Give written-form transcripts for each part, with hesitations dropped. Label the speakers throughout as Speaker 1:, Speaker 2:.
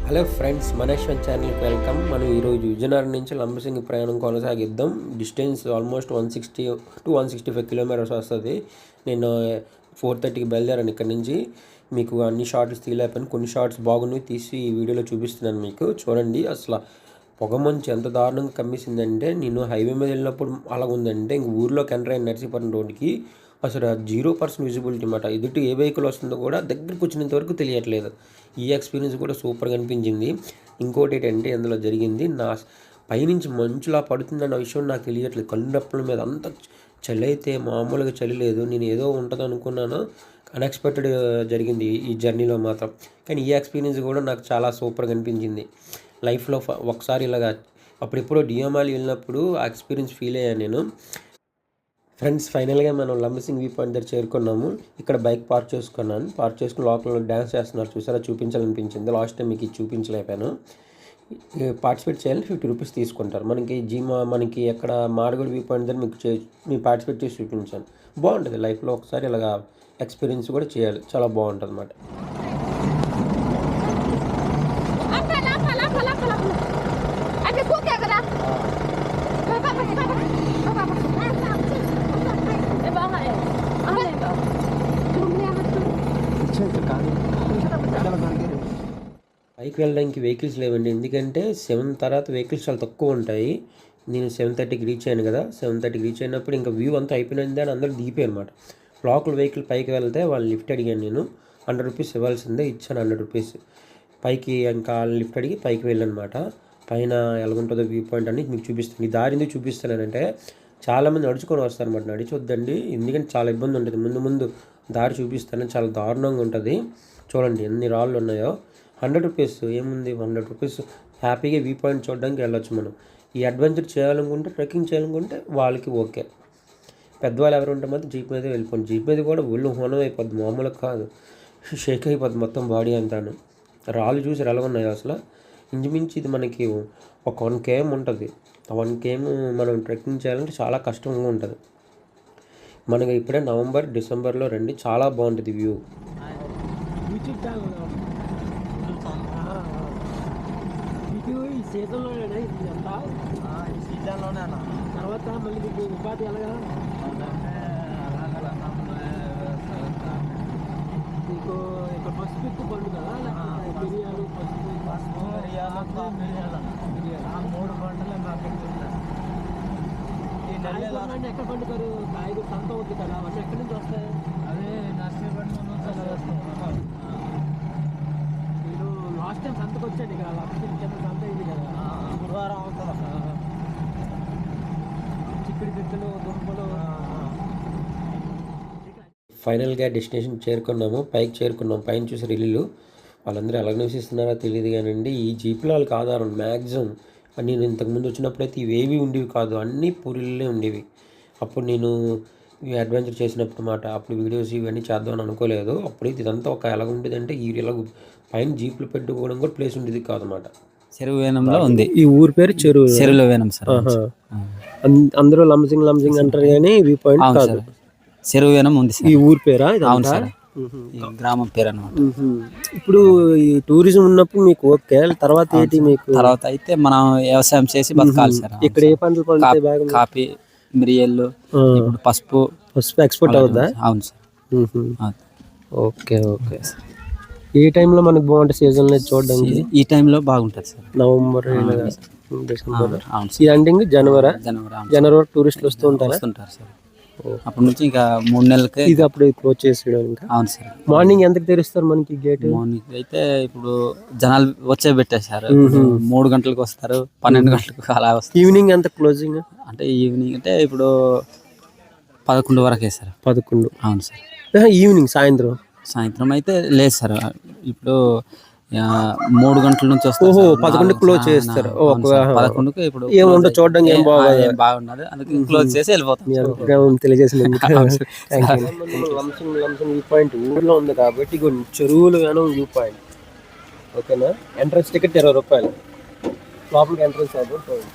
Speaker 1: Hello friends, మనేశ్వర్ ఛానల్కి welcome. మనం ఈరోజు విజయనగరం నుంచి లంబసింగి ప్రయాణం కొనసాగిద్దాం. డిస్టెన్స్ ఆల్మోస్ట్ 160 to 165 కిలోమీటర్స్ వస్తుంది. నేను 4:30కి బయలుదేరాను ఇక్కడ నుంచి. మీకు అన్ని షార్ట్స్ తీయలేకపోయాను, కొన్ని షార్ట్స్ బాగున్నాయి తీసి ఈ వీడియోలో చూపిస్తున్నాను మీకు. చూడండి, అసలు పొగమంచు ఎంత దారుణంగా కమ్మేసిందంటే, నేను హైవే మీద వెళ్ళినప్పుడు అలా ఉందంటే, ఇంక ఊర్లోకి ఎంటర్ అయిన నర్సీపురం రోడ్కి అసలు 0% విజిబిలిటీ అన్నమాట. ఎదుటి ఏ వెహికల్ వస్తుందో కూడా దగ్గరికి వచ్చినంత వరకు తెలియట్లేదు. ఈ ఎక్స్పీరియన్స్ కూడా సూపర్గా అనిపించింది. ఇంకోటి ఏంటంటే, అందులో జరిగింది పైనుంచి మంచులా పడుతుందన్న విషయం నాకు తెలియట్లేదు. కళ్ళప్పల మీద అంత చలి అయితే మామూలుగా చలి లేదు. నేను ఏదో ఉంటుంది అనుకున్నాను, అన్ఎక్స్పెక్టెడ్ జరిగింది ఈ జర్నీలో మాత్రం. కానీ ఈ ఎక్స్పీరియన్స్ కూడా నాకు చాలా సూపర్గా అనిపించింది. లైఫ్లో ఒకసారి ఇలాగా అప్పుడెప్పుడో డియోమాలి వెళ్ళినప్పుడు ఆ ఎక్స్పీరియన్స్ ఫీల్ అయ్యాను నేను. ఫ్రెండ్స్, ఫైనల్గా మనం లంబసింగ్ వ్యూ పాయింట్ దగ్గర చేరుకున్నాము. ఇక్కడ బైక్ పార్క్ చేసుకుని లోపల డ్యాన్స్ చేస్తున్నారు, చూసారా? చూపించాలనిపించింది. లాస్ట్ టైం మీకు చూపించలేకపోయాను. పార్టిసిపేట్ చేయాలని 50 రూపీస్ తీసుకుంటారు. మనకి ఎక్కడ మాడగూడ వ్యూ పాయింట్ దగ్గర మీకు పార్టిసిపేట్ చేసి చూపించాను. బాగుంటుంది. లైఫ్లో ఒకసారి ఇలాగా ఎక్స్పీరియన్స్ కూడా చేయాలి, చాలా బాగుంటుంది అన్నమాట. పైకి వెళ్ళడానికి వెహికల్స్ లేవండి, ఎందుకంటే 7 తర్వాత వెహికల్స్ చాలా తక్కువ ఉంటాయి. నేను 7:30కి రీచ్ అయ్యాను కదా. 7:30కి రీచ్ అయినప్పుడు ఇంకా వ్యూ అంతా అయిపోయింది అని అందరూ దిగిపోయారు అనమాట. లోకల్ వెహికల్ పైకి వెళ్తే వాళ్ళు లిఫ్ట్ అడిగాను. నేను 100 రూపీస్ ఇవ్వాల్సిందే, ఇచ్చాను 100 రూపీస్. పైకి ఇంకా లిఫ్ట్ అడిగి పైకి వెళ్ళనమాట. పైన ఎలాగుంటుందో వ్యూ పాయింట్ అని మీకు చూపిస్తాను. ఈ దారి ఎందుకు చూపిస్తానంటే, చాలామంది నడుచుకొని వస్తారనమాట. నడిచి వద్దండి, ఎందుకంటే చాలా ఇబ్బంది ఉంటుంది. ముందు దారి చూపిస్తాను, చాలా దారుణంగా ఉంటుంది. చూడండి ఎన్ని రాళ్ళు ఉన్నాయో. 100 రూపీస్ ఏముంది, 100 రూపీస్ హ్యాపీగా వ్యూ పాయింట్ చూడడానికి వెళ్ళొచ్చు మనం. ఈ అడ్వెంచర్ చేయాలనుకుంటే, ట్రెక్కింగ్ చేయాలనుకుంటే వాళ్ళకి ఓకే. పెద్దవాళ్ళు ఎవరు ఉంటే మాత్రం జీప్ మీద వెళ్ళిపోండి. జీప్ మీద కూడా ఒళ్ళు హోనం అయిపోద్ది, మామూలుగా కాదు, షేక్ అయిపోద్ది మొత్తం బాడీ అంతాను. రాళ్ళు చూసి ఎలా ఉన్నాయో అసలు. ఇంచుమించి ఇది మనకి ఒక 1 km ఉంటుంది. ఆ 1 km మనం ట్రెక్కింగ్ చేయాలంటే చాలా కష్టంగా ఉంటుంది. మనకి ఇప్పుడే నవంబర్, డిసెంబర్లో రండి, చాలా బాగుంటుంది వ్యూ.
Speaker 2: సీజన్లోనే ఇదంతా, ఈ సీజన్లోనే తర్వాత మళ్ళీ మీకు ఉపాధి ఎలాగా మీకు ఇక్కడ పసుపు పండు కదా, మిరియాలు, పసుపు, మిరియాలు, 3 పంటలే మార్కెట్ ఎక్కడ పండుతారు? కాయగూర సంత అవుతుంది కదా, అవన్నీ ఎక్కడి నుంచి వస్తాయి? అదే నర్సరీ పండు మీరు లాస్ట్ టైం సంతకు వచ్చాను ఇక్కడ, సంత ఇది కదా, గురువారం అవుతుంది. చిక్కుడు పిక్కలు, దుంపలు.
Speaker 1: ఫైనల్గా డెస్టినేషన్ చేరుకున్నాము, పైకి చేరుకున్నాం. పైన చూసి ఇల్లు వాళ్ళందరూ ఎలా నివసిస్తున్నారో తెలియదు కానండి, ఈ జీప్లో వాళ్ళకి ఆధారం మ్యాక్సిమం. నేను ఇంతకుముందు వచ్చినప్పుడైతే ఇవేవి ఉండేవి కాదు, అన్నీ పూరిల్లే ఉండేవి. అప్పుడు నేను అడ్వెంచర్ చేసినప్పుడు మాట, అప్పుడు వీడియోస్ ఇవన్నీ చేద్దామని అనుకోలేదు. అప్పుడు ఇదంతా ఒక ఎలా ఉండేదంటే, ఇలా పైన జీప్లు పెట్టుకోవడం కూడా ప్లేస్ ఉండేది కాదన్నమాట.
Speaker 3: చెరువువేనంలో ఉంది
Speaker 1: ఈ ఊరి పేరు
Speaker 3: చెరువులోవేనం సార్.
Speaker 1: అందరూ లంబసింగ్ అంటారు కానీ వ్యూ పాయింట్ కాదు,
Speaker 3: చెరువువేనం ఉంది
Speaker 1: ఈ ఊరి పేరా?
Speaker 3: అవును సార్, ఈ గ్రామం పేరు అన్నమాట.
Speaker 1: ఇప్పుడు ఈ టూరిజం ఉన్నప్పుడు మీకు ఓకే, తర్వాత ఏంటి మీకు?
Speaker 3: తర్వాత అయితే మనం వ్యవసాయం చేసి బతకాలి సార్.
Speaker 1: ఇక్కడ ఏ పంటలు పండుతాయి బాగా?
Speaker 3: కాఫీ, మిరియాలు, ఇప్పుడు పసుపు
Speaker 1: ఎక్స్పోర్ట్ అవుతుందా?
Speaker 3: అవును సార్.
Speaker 1: ఓకే. ఏ టైంలో మనకు బాగుంటుంది సీజన్ చూడడానికి?
Speaker 3: ఈ టైంలో బాగుంటుంది సార్,
Speaker 1: నవంబర్, డిసెంబర్.
Speaker 3: అవును
Speaker 1: ఈ ఎండింగ్ జనవరి టూరిస్టులు వస్తూ ఉంటారు
Speaker 3: సార్. అప్పటి నుంచి ఇంకా 3 నెలలకి
Speaker 1: ఇది అప్పుడు క్లోజ్ చేసేయడం. ఇంకా
Speaker 3: అవును సార్.
Speaker 1: మార్నింగ్ ఎంతకు తెరుస్తారు మనకి గేట్?
Speaker 3: మార్నింగ్ అయితే ఇప్పుడు జనాలు వచ్చే పెట్టేశారు. 3 గంటలకు వస్తారు, 12 గంటలకు అలా వస్తారు.
Speaker 1: ఈవినింగ్ ఎంత క్లోజింగ్?
Speaker 3: అంటే ఈవినింగ్ అంటే ఇప్పుడు 11 వరకే సార్.
Speaker 1: 11? అవును
Speaker 3: సార్.
Speaker 1: ఈవినింగ్ సాయంత్రం
Speaker 3: అయితే లేదు సార్. ఇప్పుడు 3 గంటల నుంచి వస్తారు.
Speaker 1: 11 క్లోజ్ చేస్తారు.
Speaker 3: 11కి ఇప్పుడు
Speaker 1: ఏముండో చూడడానికి ఏం
Speaker 3: బాగున్నది, అందుకే క్లోజ్ చేసి వెళ్ళిపోతాం.
Speaker 1: లంబసింగ్ వ్యూ పాయింట్ ఊర్లో ఉంది కాబట్టి చెరువులు వ్యూ పాయింట్. ఓకేనా? ఎంట్రన్స్ టికెట్ 20 రూపాయలు, లోపలికి ఎంట్రన్స్ అయిపోయింది.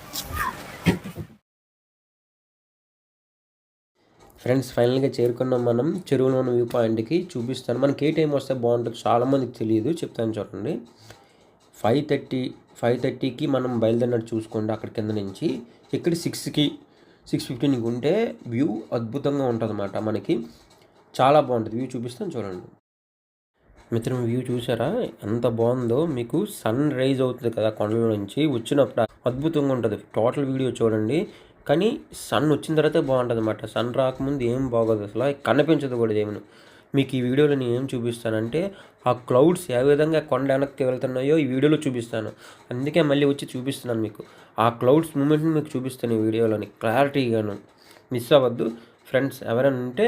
Speaker 1: ఫ్రెండ్స్, ఫైనల్గా చేరుకున్నాం మనం చెరువులోని వ్యూ పాయింట్కి. చూపిస్తాను మనకి ఏ టైం వస్తే బాగుంటుంది, చాలామందికి తెలియదు, చెప్తాను చూడండి. 5:30కి మనం బయలుదేరినట్టు చూసుకోండి అక్కడ కింద నుంచి. ఇక్కడ 6:15కి ఉంటే వ్యూ అద్భుతంగా ఉంటుంది అన్నమాట. మనకి చాలా బాగుంటుంది. వ్యూ చూపిస్తాను చూడండి. మిత్రం వ్యూ చూసారా ఎంత బాగుందో. మీకు సన్ రైజ్ అవుతుంది కదా కొండల నుంచి వచ్చినప్పుడు అద్భుతంగా ఉంటుంది. టోటల్ వీడియో చూడండి. కానీ సన్ వచ్చిన తర్వాతే బాగుంటుంది అన్నమాట. సన్ రాకముందు ఏం బాగోదు, అసలు కనిపించదు కూడా ఏమి. మీకు ఈ వీడియోలో నేను ఏం చూపిస్తానంటే ఆ క్లౌడ్స్ ఏ విధంగా కొండ వెనక్కి వెళ్తున్నాయో ఈ వీడియోలో చూపిస్తాను. అందుకే మళ్ళీ వచ్చి చూపిస్తున్నాను మీకు. ఆ క్లౌడ్స్ మూమెంట్ని మీకు చూపిస్తాను ఈ వీడియోలోని క్లారిటీగాను. మిస్ అవ్వద్దు ఫ్రెండ్స్. ఎవరైనా ఉంటే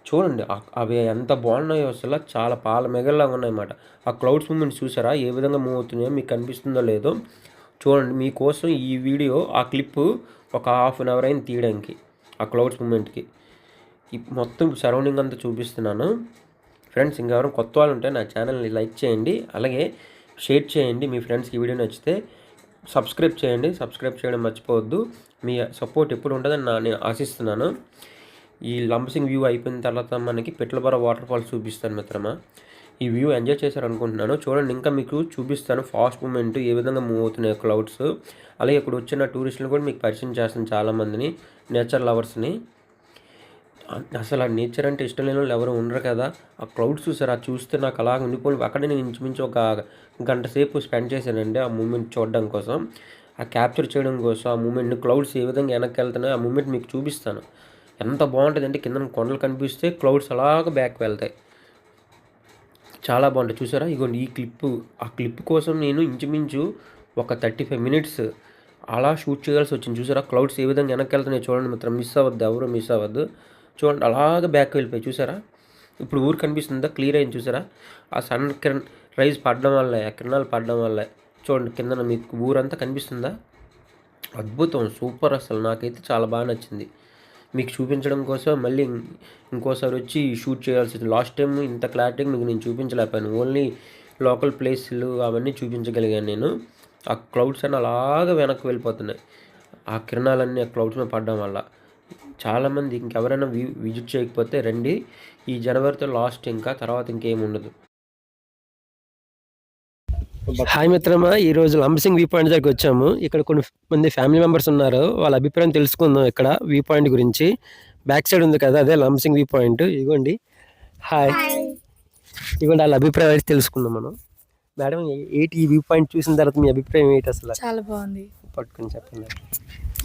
Speaker 1: చూడండి అవి ఎంత బాగున్నాయో, అసలు చాలా పాల మెగల్లాగా ఉన్నాయన్నమాట. ఆ క్లౌడ్స్ మూమెంట్స్ చూసారా ఏ విధంగా మూవ్ అవుతున్నాయో మీకు కనిపిస్తుందో లేదో చూడండి. మీకోసం ఈ వీడియో ఆ క్లిప్ ఒక హాఫ్ అన్ అవర్ అయింది తీయడానికి ఆ క్లౌడ్స్ మూమెంట్కి. మొత్తం సరౌండింగ్ అంతా చూపిస్తున్నాను ఫ్రెండ్స్. ఇంకెవరైనా కొత్త వాళ్ళు ఉంటే నా ఛానల్ని లైక్ చేయండి, అలాగే షేర్ చేయండి. మీ ఫ్రెండ్స్కి వీడియో నచ్చితే సబ్స్క్రైబ్ చేయండి. సబ్స్క్రైబ్ చేయడం మర్చిపోవద్దు. మీ సపోర్ట్ ఎప్పుడు ఉంటుందని నేను ఆశిస్తున్నాను. ఈ లంబసింగ్ వ్యూ అయిపోయిన తర్వాత మనకి పిట్లబర వాటర్ ఫాల్స్ చూపిస్తాను మిత్రమా. ఈ వ్యూ ఎంజాయ్ చేశారు అనుకుంటున్నాను. చూడండి ఇంకా మీకు చూపిస్తాను ఫాస్ట్ మూమెంట్ ఏ విధంగా మూవ్ అవుతున్నాయి క్లౌడ్స్. అలాగే ఇక్కడ వచ్చిన టూరిస్టులు కూడా మీకు పరిచయం చేస్తాను, చాలామందిని నేచర్ లవర్స్ని. అసలు ఆ నేచర్ అంటే ఇష్టం లేని వాళ్ళు ఎవరు ఉండరు కదా. ఆ క్లౌడ్స్ చూసారు, అది చూస్తే నాకు అలా ఉండిపోయి అక్కడే నేను ఇంచుమించు ఒక గంట సేపు స్పెండ్ చేశానండి ఆ మూమెంట్ చూడడం కోసం, ఆ క్యాప్చర్ చేయడం కోసం. ఆ మూమెంట్ని క్లౌడ్స్ ఏ విధంగా వెనక్కి వెళ్తున్నాయో ఆ మూమెంట్ మీకు చూపిస్తాను. ఎంత బాగుంటుంది అంటే కింద కొండలు కనిపిస్తే క్లౌడ్స్ అలాగ బ్యాక్ వెళ్తాయి, చాలా బాగుంటుంది. చూసారా ఇగోండి ఈ క్లిప్పు. ఆ క్లిప్ కోసం నేను ఇంచుమించు ఒక 35 minutes అలా షూట్ చేయాల్సి వచ్చింది. చూసారా క్లౌడ్స్ ఏ విధంగా వెనక్కి వెళ్తున్నాయి చూడండి మిత్రం. మిస్ అవ్వద్దు, ఎవరు మిస్ అవ్వద్దు. చూడండి అలాగ బ్యాక్ వెళ్ళిపోయి చూసారా. ఇప్పుడు ఊరు కనిపిస్తుందా క్లియర్ అయింది చూసారా. ఆ సన్ రైజ్ పడడం వల్ల, ఆ కిరణాలు పడడం వల్ల చూడండి కింద మీకు ఊరంతా కనిపిస్తుందా. అద్భుతం, సూపర్. అసలు నాకైతే చాలా బాగా నచ్చింది. మీకు చూపించడం కోసం మళ్ళీ ఇంకోసారి వచ్చి షూట్ చేయాల్సింది. లాస్ట్ టైం ఇంత క్లారిటీగా మీకు నేను చూపించలేకపోయాను. ఓన్లీ లోకల్ ప్లేస్లు అవన్నీ చూపించగలిగాను నేను. ఆ క్లౌడ్స్ అన్నీ అలాగా వెనక్కి వెళ్ళిపోతున్నాయి ఆ కిరణాలన్నీ ఆ క్లౌడ్స్ మీద పడడం వల్ల. చాలామంది ఇంకెవరైనా విజిట్ చేయకపోతే రండి. ఈ జనవరితో లాస్ట్, ఇంకా తర్వాత ఇంకేం ఉండదు. హాయ్ మిత్రమా, ఈరోజు లంబసింగ్ వ్యూ పాయింట్ దగ్గరికి వచ్చాము. ఇక్కడ కొన్ని మంది ఫ్యామిలీ మెంబర్స్ ఉన్నారు, వాళ్ళ అభిప్రాయం తెలుసుకుందాం. ఇక్కడ వ్యూ పాయింట్ గురించి బ్యాక్ సైడ్ ఉంది కదా, అదే లంబసింగ్ వ్యూ పాయింట్. ఇగోండి హాయ్, ఇగోండి వాళ్ళ అభిప్రాయం అయితే తెలుసుకుందాం మనం. మేడం ఏంటి ఈ వ్యూ పాయింట్ చూసిన తర్వాత మీ అభిప్రాయం ఏంటి అసలు?
Speaker 4: చాలా బాగుంది,
Speaker 1: పట్టుకుని చెప్పండి.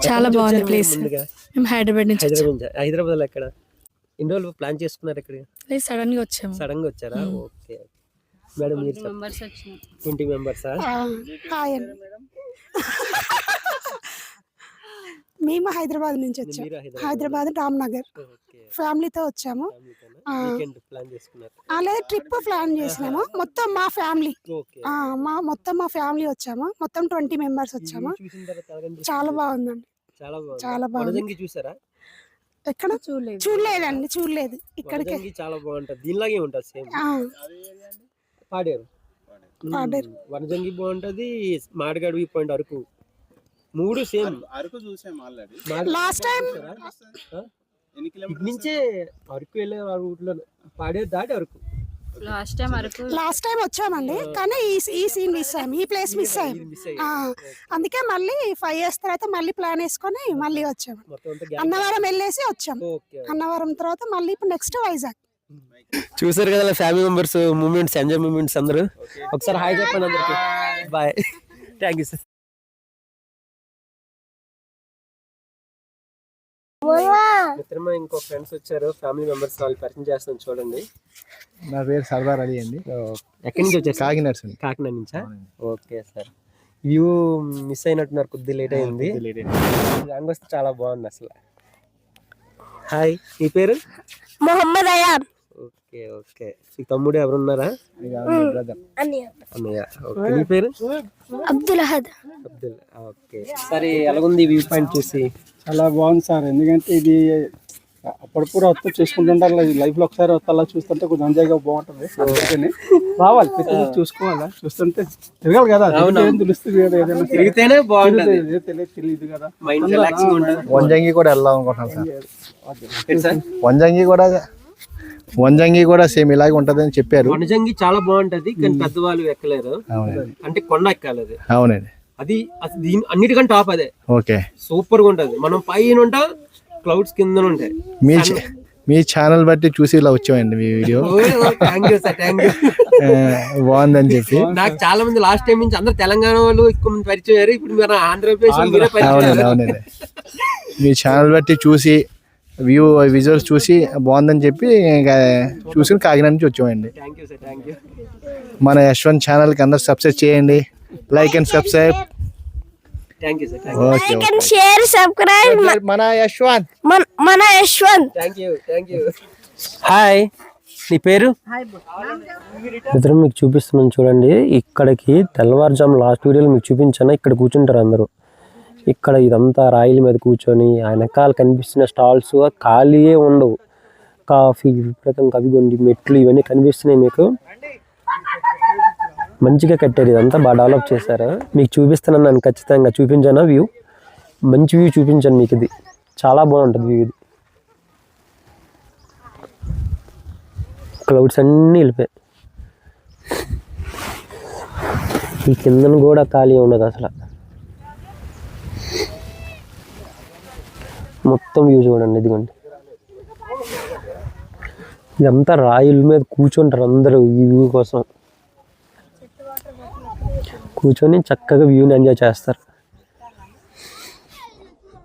Speaker 4: చాలా బాగుంది ప్లేస్. మేము హైదరాబాద్ నుంచి
Speaker 1: హైదరాబాద్ ఎక్కడ ఎన్ని రోజులు ప్లాన్ చేసుకున్నారు? ఇక్కడ
Speaker 4: సడన్ గా వచ్చాము.
Speaker 1: సడన్ గా వచ్చారా? ఓకే మేడం, మీరు 20 members?
Speaker 5: మేము హైదరాబాద్ నుంచి వచ్చాము. హైదరాబాద్ రామ్నగర్ ఫ్యామిలీతో వచ్చాము. అలాగే ట్రిప్ ప్లాన్ చేసినాము. మొత్తం మా ఫ్యామిలీ మా ఫ్యామిలీ వచ్చాము. మొత్తం 20 members వచ్చాము. చాలా బాగుందండి, చాలా బాగుంది.
Speaker 1: చూసారా?
Speaker 5: ఎక్కడ చూడలేదండి, చూడలేదు. ఇక్కడికి
Speaker 1: చాలా బాగుంటది, దీనిలాగే ఉంటుంది సేమ్. పాడేరు వనజంగి బాగుంటది, Madagada view point, Araku, 3 same.
Speaker 6: Araku చూసాం ఆల్రెడీ.
Speaker 5: లాస్ట్ టైం
Speaker 1: నుంచే అరకు వెళ్ళే రూట్ లో పాడేరు దాటి అరకు.
Speaker 5: లాస్ట్ టైం వచ్చామండి, కానీ ఈ సీన్ మిస్ అయ్యాం, ఈ ప్లేస్ మిస్ అయ్యాం. అందుకే మళ్ళీ 5 years తర్వాత మళ్ళీ ప్లాన్ వేసుకొని మళ్ళీ వచ్చాము. అన్నవరం వెళ్ళేసి వచ్చాము. అన్నవరం తర్వాత మళ్ళీ ఇప్పుడు నెక్స్ట్ వైజాగ్.
Speaker 1: చూసారు కదా family members moments, enjoy moments అందరూ. ఒకసారి హాయ్ చెప్పండి అందరికి. Bye, thank you sir. మిత్రమా ఇంకో ఫ్రెండ్స్ వచ్చారు, ఫ్యామిలీ మెంబర్స్, వాళ్ళు పరిచయం చేస్తాను చూడండి.
Speaker 6: నా పేరు సర్దార్ అలీ అండి.
Speaker 1: ఎక్కడి నుంచి వచ్చారు? కాకినాడ నుంచా? Okay sir. వ్యూ మిస్ అయినట్టున్నారు, కొద్దిగా లేట్ అయింది. లాంగ్ వస్తే చాలా బాగుంది అసలు. హాయ్, మీ పేరు?
Speaker 5: మొహమ్మద్ అయాన్.
Speaker 1: Okay okay. మీ తమ్ముడు ఎవరున్నారా? అన్నయ్య. ఓకే, మీ పేరు?
Speaker 5: అబ్దుల్ అహద్.
Speaker 1: అబ్దుల్. ఓకే. సరే, ఎలాగుంది వ్యూ పాయింట్ చూసి?
Speaker 6: చాలా బాగుంది సార్, ఎందుకంటే ఇది అప్పుడప్పుడు వస్తూ చేసుకుంటుంటారు. లైఫ్ లో ఒకసారి అలా చూస్తుంటే కొంచెం ఎంజాయ్గా బాగుంటుంది. రావాలి, చూసుకోవాలా, చూస్తుంటే తిరగాలి కదా, తెలుస్తుంది కదా. ఏదైనా
Speaker 1: తిరిగితేనే బాగుంటుంది,
Speaker 6: తెలియదు కదా.
Speaker 1: మైండ్ రిలాక్సింగ్ ఉంటుంది.
Speaker 6: వంజంగి కూడా వెళ్దాం అనుకుంటున్నాను సార్. వంజంగి కూడా
Speaker 7: వంజంగి కూడా సేమ్ ఇలాగే ఉంటదని చెప్పారు.
Speaker 1: వనజంగి చాలా బాగుంటది కానీ పెద్దవాళ్ళు ఎక్కలేరు,
Speaker 7: అవునండి
Speaker 1: అంటే కొండ ఎక్కాలి అది.
Speaker 7: అవునండి.
Speaker 1: అది దీని అన్నిటికంటే టాప్ అదే.
Speaker 7: ఓకే,
Speaker 1: సూపర్ గా ఉంటది. మనం పైన ఉంటా, క్లౌడ్స్ కింద ఉంటాయి.
Speaker 7: మీ ఛానల్ బట్టి చూసి ఇలా వచ్చామండి మీ video.
Speaker 1: Thank you sir, thank you.
Speaker 7: బాగుందని చెప్పి
Speaker 1: నాకు చాలా మంది లాస్ట్ టైం నుంచి అందరు తెలంగాణ వాళ్ళు ఎక్కువ మంది పరిచయం అయ్యారు. ఇప్పుడు మీరు ఆంధ్రప్రదేశ్
Speaker 7: అవునండి. మీ ఛానల్ బట్టి చూసి విజువల్స్ చూసి బాగుందని చెప్పి ఇంకా చూసుకుని కాకినాడ నుంచి వచ్చామండి.
Speaker 1: Thank you sir, thank you.
Speaker 7: మన యశ్వంత్ ఛానల్కి అందరు సబ్స్క్రైబ్ చేయండి, like and subscribe.
Speaker 1: Thank you sir,
Speaker 7: okay,
Speaker 5: share subscribe.
Speaker 7: మన Yashwant
Speaker 1: thank you, thank you. Hi, నీ పేరు? మిత్రం మీకు చూపిస్తున్నాను చూడండి. ఇక్కడికి తెల్లవారుజాము లాస్ట్ వీడియోలో మీకు చూపించాను. ఇక్కడ కూర్చుంటారు అందరూ. ఇక్కడ ఇదంతా రాయిల మీద కూర్చొని ఆ వెనకాల కనిపిస్తున్న స్టాల్స్ ఖాళీయే ఉండవు. కాఫీ విపరీతం, కవిగొండి మెట్లు ఇవన్నీ కనిపిస్తున్నాయి మీకు. మంచిగా కట్టారు, ఇదంతా బాగా డెవలప్ చేశారు. మీకు చూపిస్తున్నాను, నన్ను ఖచ్చితంగా చూపించాను. వ్యూ మంచి వ్యూ చూపించాను మీకు. ఇది చాలా బాగుంటుంది వ్యూ. ఇది క్లౌడ్స్ అన్నీ వెళ్ళిపోయాయి. ఈ కిందను కూడా ఖాళీ ఉండదు అసలు. మొత్తం వ్యూ చూడండి. ఇదిగోండి, ఇదంతా రాయిల మీద కూర్చుంటారు అందరూ ఈ వ్యూ కోసం. కూర్చొని చక్కగా వ్యూని ఎంజాయ్ చేస్తారు.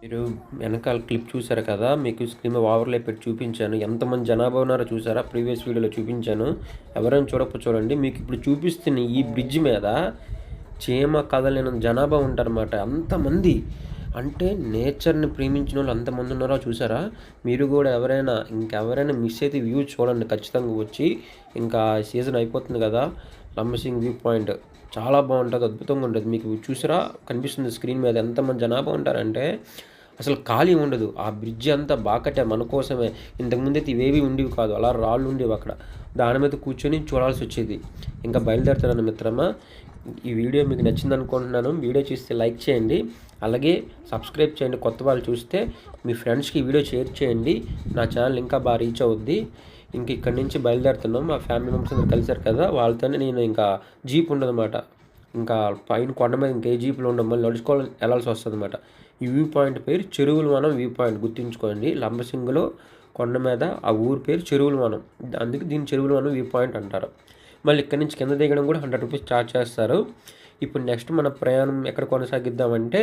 Speaker 1: మీరు వెనకాల క్లిప్ చూసారు కదా, మీకు స్క్రీన్ ఓవర్లే పెట్టి చూపించాను. ఎంతమంది జనాభా ఉన్నారో చూసారా, ప్రీవియస్ వీడియోలో చూపించాను. ఎవరైనా చూడకపోతే చూడండి. మీకు ఇప్పుడు చూపిస్తున్న ఈ బ్రిడ్జ్ మీద చీమ కదలేనంత జనాభా ఉంటారన్నమాట. అంతమంది, అంటే నేచర్ని ప్రేమించిన వాళ్ళు అంతమంది ఉన్నారో చూసారా. మీరు కూడా ఇంకెవరైనా మిస్ అయితే వ్యూ చూడండి ఖచ్చితంగా వచ్చి. ఇంకా సీజన్ అయిపోతుంది కదా, లంబసింగి వ్యూ పాయింట్ చాలా బాగుంటుంది, అద్భుతంగా ఉంటుంది. మీకు చూసారా, కనిపిస్తుంది స్క్రీన్ మీద ఎంతమంది జనాభా ఉంటారంటే అసలు ఖాళీ ఉండదు. ఆ బ్రిడ్జ్ అంతా బాగా కట్టారు మన కోసమే. ఇంతకుముందు అయితే ఇవేవి ఉండేవి కాదు, అలా రాళ్ళు ఉండేవి అక్కడ. దాని మీద కూర్చొని చూడాల్సి వచ్చేది. ఇంకా బయలుదేరుతున్నాను మిత్రమా. ఈ వీడియో మీకు నచ్చింది అనుకుంటున్నాను. వీడియో చూస్తే లైక్ చేయండి, అలాగే సబ్స్క్రైబ్ చేయండి. కొత్త వాళ్ళు చూస్తే మీ ఫ్రెండ్స్కి వీడియో షేర్ చేయండి. నా ఛానల్ ఇంకా బాగా రీచ్ అవుద్ది. ఇంక ఇక్కడి నుంచి బయలుదేరుతున్నాం. మా ఫ్యామిలీ మెంబర్స్ అందరూ కలిసారు కదా, వాళ్ళతోనే నేను ఇంకా జీప్ ఉండదన్నమాట. ఇంకా పైన కొండ మీద ఇంకే జీపులు ఉండవు, మళ్ళీ నడుచుకోవాలి వెళ్ళాల్సి వస్తుంది అనమాట. ఈ వ్యూ పాయింట్ పేరు చెరువుల వనం వ్యూ పాయింట్, గుర్తుంచుకోండి. లంబసింగిలో కొండ మీద ఆ ఊరు పేరు చెరువుల వనం, అందుకే దీన్ని చెరువుల వనం వ్యూ పాయింట్ అంటారు. మళ్ళీ ఇక్కడి నుంచి కింద దిగడం కూడా 100 రూపీస్ ఛార్జ్ చేస్తారు. ఇప్పుడు నెక్స్ట్ మన ప్రయాణం ఎక్కడ కొనసాగిద్దామంటే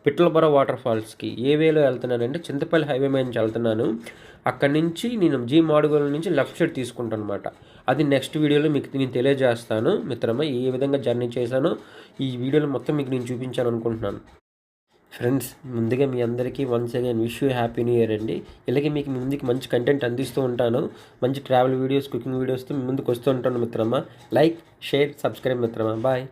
Speaker 1: పిట్టలబొర వాటర్ ఫాల్స్కి. ఏ వేలో వెళ్తున్నానంటే చింతపల్లి హైవే మీద నుంచి వెళ్తున్నాను. అక్కడి నుంచి నేను జీ మాడుగుల నుంచి లెఫ్ట్ సైడ్ తీసుకుంటాను అనమాట. అది నెక్స్ట్ వీడియోలో మీకు నేను తెలియజేస్తాను మిత్రమా, ఏ విధంగా జర్నీ చేశానో ఈ వీడియోలో మొత్తం మీకు నేను చూపించాను అనుకుంటున్నాను. ఫ్రెండ్స్, ముందుగా మీ అందరికీ once again wish you happy new year అండి. ఇలాగే మీకు మీ ముందుకి మంచి కంటెంట్ అందిస్తూ ఉంటాను. మంచి ట్రావెల్ వీడియోస్, కుకింగ్ వీడియోస్తో మీ ముందుకు వస్తూ ఉంటాను మిత్రమా. లైక్, షేర్, సబ్స్క్రైబ్ మిత్రమా. బాయ్.